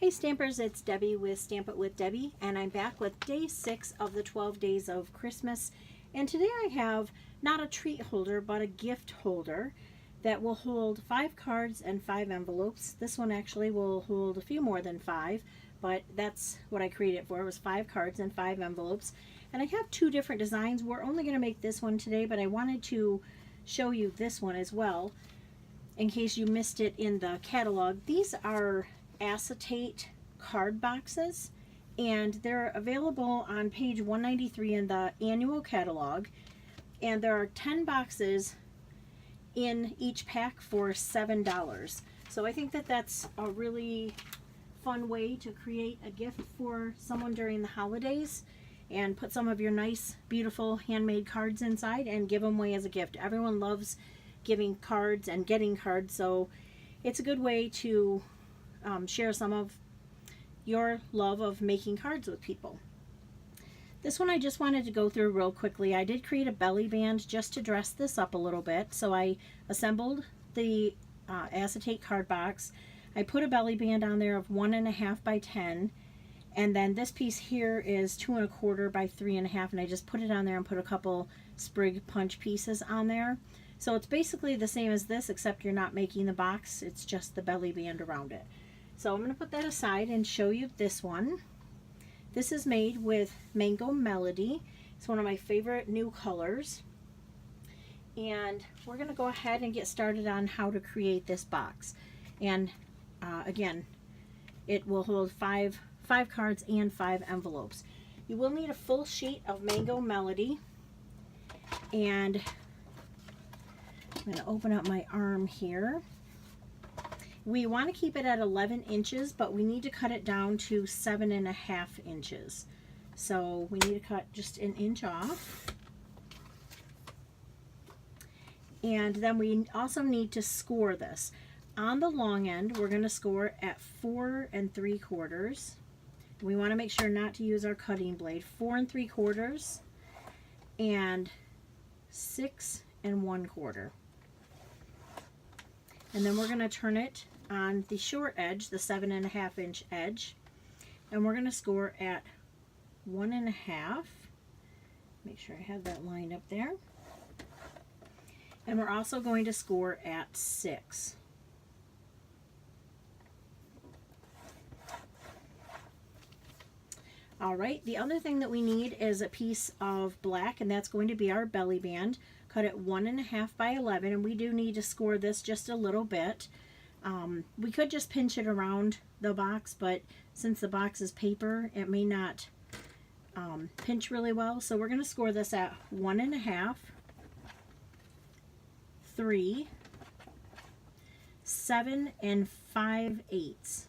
Hey Stampers, it's Debbie with Stamp It with Debbie, and I'm back with day 6 of the 12 days of Christmas. And today I have not a treat holder, but a gift holder that will hold 5 cards and 5 envelopes. This one actually will hold a few more than 5, but that's what I created it for. It was 5 cards and 5 envelopes. And I have 2 different designs. We're only going to make this one today, but I wanted to show you this one as well in case you missed it in the catalog. These are acetate card boxes, and they're available on page 193 in the annual catalog, and there are 10 boxes in each pack for $7. So I think that that's a really fun way to create a gift for someone during the holidays and put some of your nice, beautiful handmade cards inside and give them away as a gift. Everyone loves giving cards and getting cards, so it's a good way to share some of your love of making cards with people. This one I just wanted to go through real quickly. I did create a belly band just to dress this up a little bit. So I assembled the acetate card box. I put a belly band on there of 1.5 by 10, and then this piece here is 2.25 by 3.5, and I just put it on there and put a couple sprig punch pieces on there. So it's basically the same as this, except you're not making the box, it's just the belly band around it. So I'm going to put that aside and show you this one. This is made with Mango Melody. It's one of my favorite new colors. And we're going to go ahead and get started on how to create this box. And again, it will hold five cards and 5 envelopes. You will need a full sheet of Mango Melody. And I'm going to open up my arm here. We want to keep it at 11 inches, but we need to cut it down to 7.5 inches. So we need to cut just an inch off. And then we also need to score this. On the long end, we're going to score at 4 3/4. We want to make sure not to use our cutting blade. 4 3/4 and 6 1/4. And then we're going to turn it on the short edge, the 7.5 inch edge, and we're going to score at 1.5. Make sure I have that lined up there. And we're also going to score at 6. All right, the other thing that we need is a piece of black, and that's going to be our belly band. Cut it 1.5 by 11, and we do need to score this just a little bit. We could just pinch it around the box, but since the box is paper, it may not pinch really well. So we're going to score this at 1.5, 3, 7 5/8.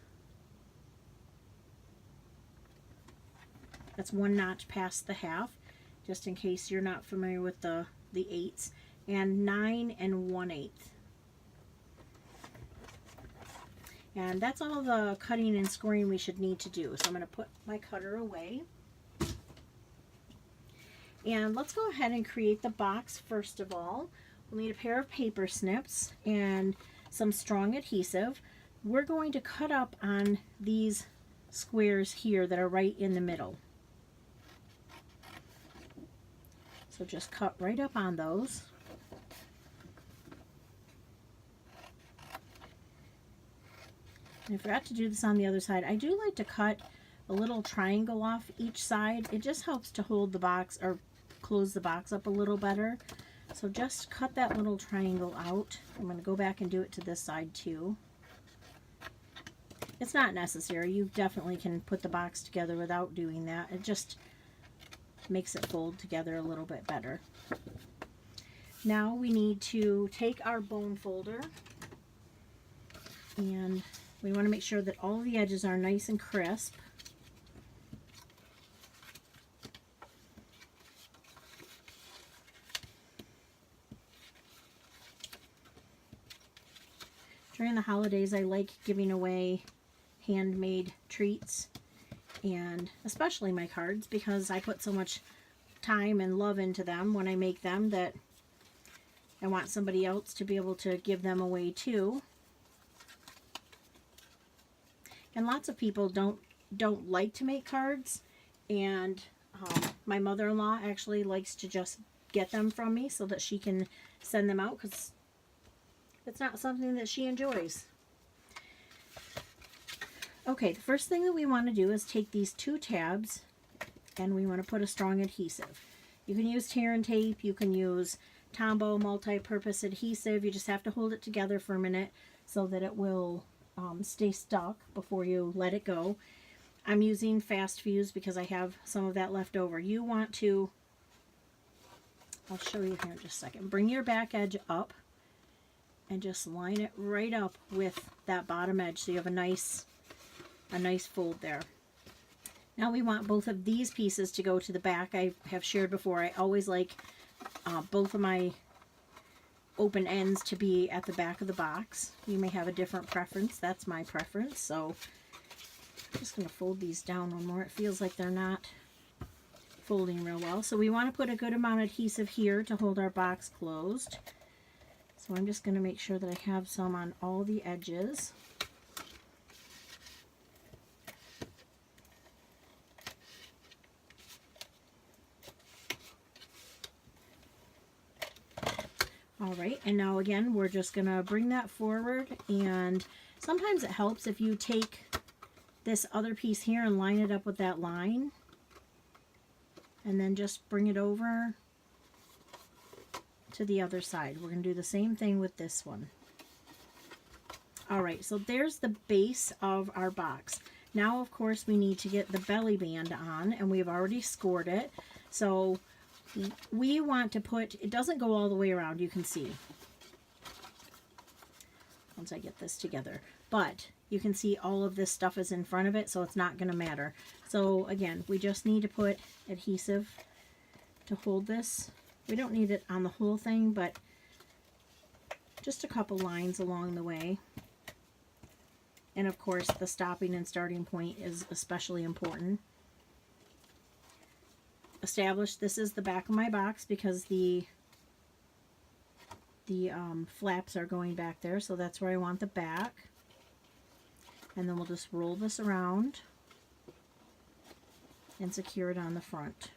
That's 1 notch past the half, just in case you're not familiar with the eighths, and 9 1/8. And that's all the cutting and scoring we should need to do. So I'm going to put my cutter away. And let's go ahead and create the box first of all. We'll need a pair of paper snips and some strong adhesive. We're going to cut up on these squares here that are right in the middle. So just cut right up on those. And I forgot to do this on the other side. I do like to cut a little triangle off each side. It just helps to hold the box or close the box up a little better. So just cut that little triangle out. I'm going to go back and do it to this side too. It's not necessary. You definitely can put the box together without doing that. It just makes it fold together a little bit better. Now we need to take our bone folder, and we want to make sure that all the edges are nice and crisp. During the holidays, I like giving away handmade treats, and especially my cards, because I put so much time and love into them when I make them that I want somebody else to be able to give them away too. And lots of people don't like to make cards, and my mother-in-law actually likes to just get them from me so that she can send them out because it's not something that she enjoys. Okay, the first thing that we want to do is take these 2 tabs and we want to put a strong adhesive. You can use tear and tape, you can use Tombow multi-purpose adhesive. You just have to hold it together for a minute so that it will stay stuck before you let it go. I'm using fast fuse because I have some of that left over. You want to, I'll show you here in just a second. Bring your back edge up and just line it right up with that bottom edge so you have a nice fold there. Now we want both of these pieces to go to the back. I have shared before, I always like both of my open ends to be at the back of the box. You may have a different preference. That's my preference. So I'm just going to fold these down one more. It feels like they're not folding real well. So we want to put a good amount of adhesive here to hold our box closed. So I'm just going to make sure that I have some on all the edges. All right, and now again, we're just gonna bring that forward, and sometimes it helps if you take this other piece here and line it up with that line, and then just bring it over to the other side. We're gonna do the same thing with this one. All right, so there's the base of our box. Now, of course, we need to get the belly band on, and we've already scored it. So we want to put, it doesn't go all the way around, you can see, once I get this together, but you can see all of this stuff is in front of it, so it's not going to matter. So again, we just need to put adhesive to hold this. We don't need it on the whole thing, but just a couple lines along the way. And of course, the stopping and starting point is especially important. Establish this is the back of my box because the flaps are going back there, so that's where I want the back. And then we'll just roll this around and secure it on the front.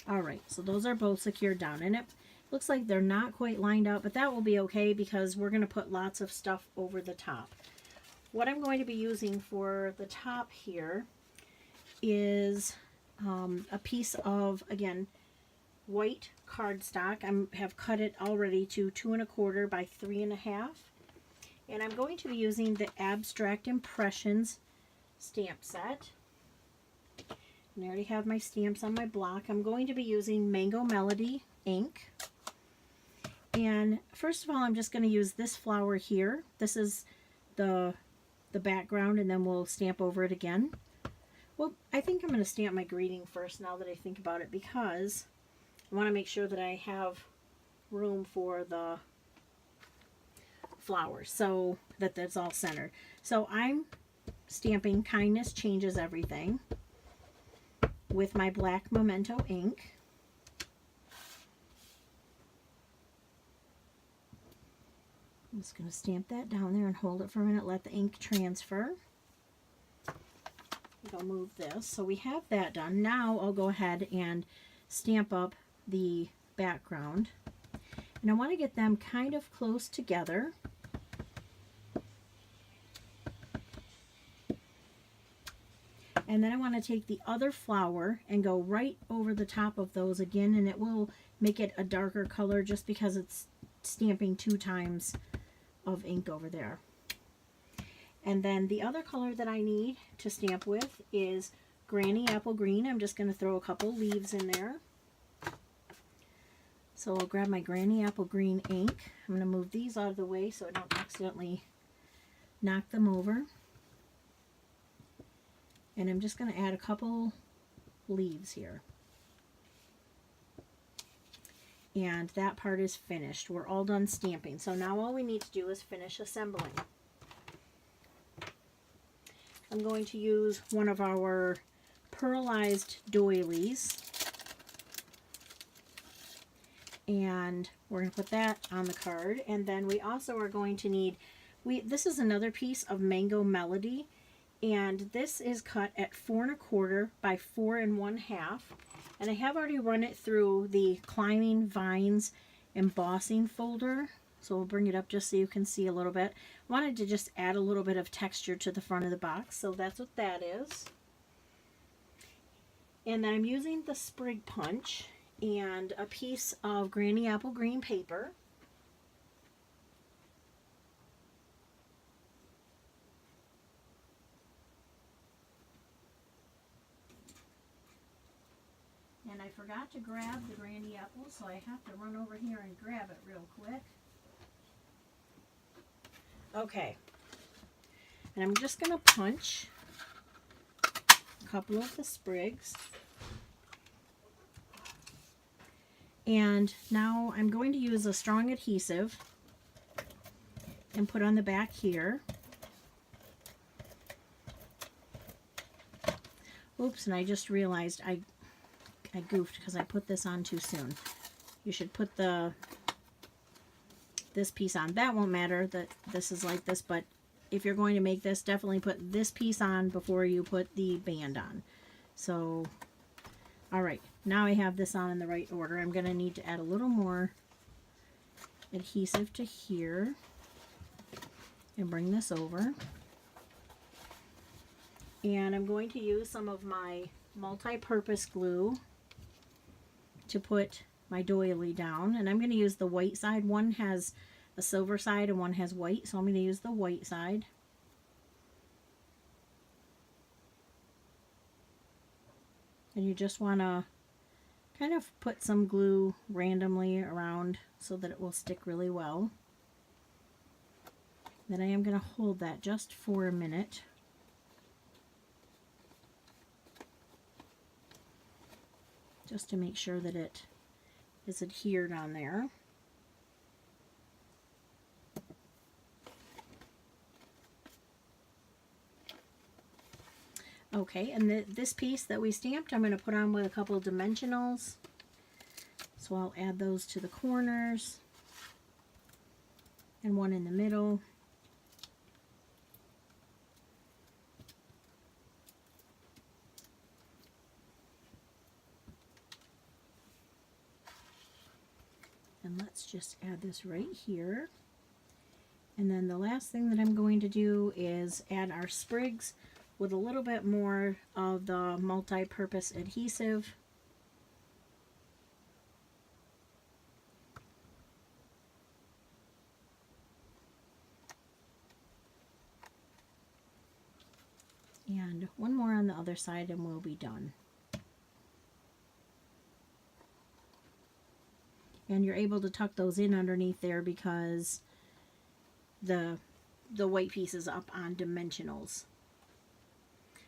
Alright, so those are both secured down, and it looks like they're not quite lined up, but that will be okay because we're going to put lots of stuff over the top. What I'm going to be using for the top here is a piece of, again, white cardstock. I have cut it already to 2 1/4 by 3 1/2, and I'm going to be using the Abstract Impressions stamp set. And I already have my stamps on my block. I'm going to be using Mango Melody ink. And first of all, I'm just going to use this flower here. This is the background, and then we'll stamp over it again. Well, I think I'm going to stamp my greeting first now that I think about it, because I want to make sure that I have room for the flowers so that that's all centered. So I'm stamping Kindness Changes Everything with my black Memento ink. I'm just going to stamp that down there and hold it for a minute, let the ink transfer. I'll move this. So we have that done. Now I'll go ahead and stamp up the background. And I want to get them kind of close together. And then I want to take the other flower and go right over the top of those again, and it will make it a darker color just because it's stamping 2 times of ink over there. And then the other color that I need to stamp with is Granny Apple Green. I'm just going to throw a couple leaves in there. So I'll grab my Granny Apple Green ink. I'm going to move these out of the way so I don't accidentally knock them over. And I'm just going to add a couple leaves here. And that part is finished. We're all done stamping. So now all we need to do is finish assembling. I'm going to use one of our pearlized doilies, and we're going to put that on the card. And then we also are going to need This is another piece of Mango Melody, and this is cut at 4 1/4 by 4 1/2, and I have already run it through the Climbing Vines embossing folder. So we'll bring it up just so you can see a little bit. Wanted to just add a little bit of texture to the front of the box, so that's what that is. And then I'm using the sprig punch and a piece of Granny Apple green paper. And I forgot to grab the Granny Apple, so I have to run over here and grab it real quick. Okay. And I'm just going to punch a couple of the sprigs. And now I'm going to use a strong adhesive and put on the back here. Oops, and I just realized I goofed because I put this on too soon. You should put this piece on. That won't matter that this is like this, but if you're going to make this, definitely put this piece on before you put the band on. So, all right, now I have this on in the right order. I'm going to need to add a little more adhesive to here and bring this over. And I'm going to use some of my multi-purpose glue to put my doily down, and I'm going to use the white side. One has a silver side and one has white, so I'm going to use the white side. And you just want to kind of put some glue randomly around so that it will stick really well. Then I am going to hold that just for a minute. Just to make sure that it is adhered on there. Okay, and this piece that we stamped, I'm going to put on with a couple of dimensionals. So I'll add those to the corners and one in the middle. And let's just add this right here. And then the last thing that I'm going to do is add our sprigs with a little bit more of the multi-purpose adhesive. And one more on the other side and we'll be done. And you're able to tuck those in underneath there because the white piece is up on dimensionals.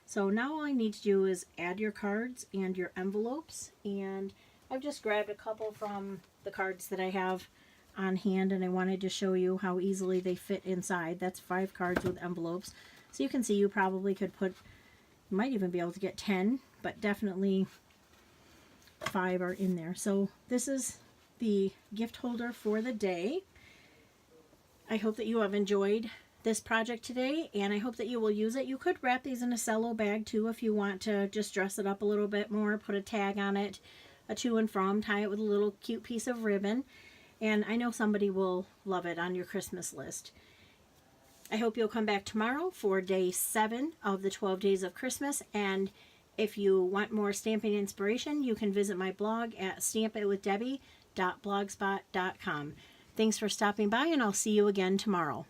So now all I need to do is add your cards and your envelopes, and I've just grabbed a couple from the cards that I have on hand, and I wanted to show you how easily they fit inside. That's 5 cards with envelopes. So you can see you probably could put, you might even be able to get 10, but definitely 5 are in there. So this is the gift holder for the day. I hope that you have enjoyed this project today, and I hope that you will use it. You could wrap these in a cello bag too if you want to just dress it up a little bit more, put a tag on it, a to and from, tie it with a little cute piece of ribbon, and I know somebody will love it on your Christmas list. I hope you'll come back tomorrow for day 7 of the 12 days of Christmas, and if you want more stamping inspiration, you can visit my blog at stampitwithdebbie.blogspot.com. Thanks for stopping by, and I'll see you again tomorrow.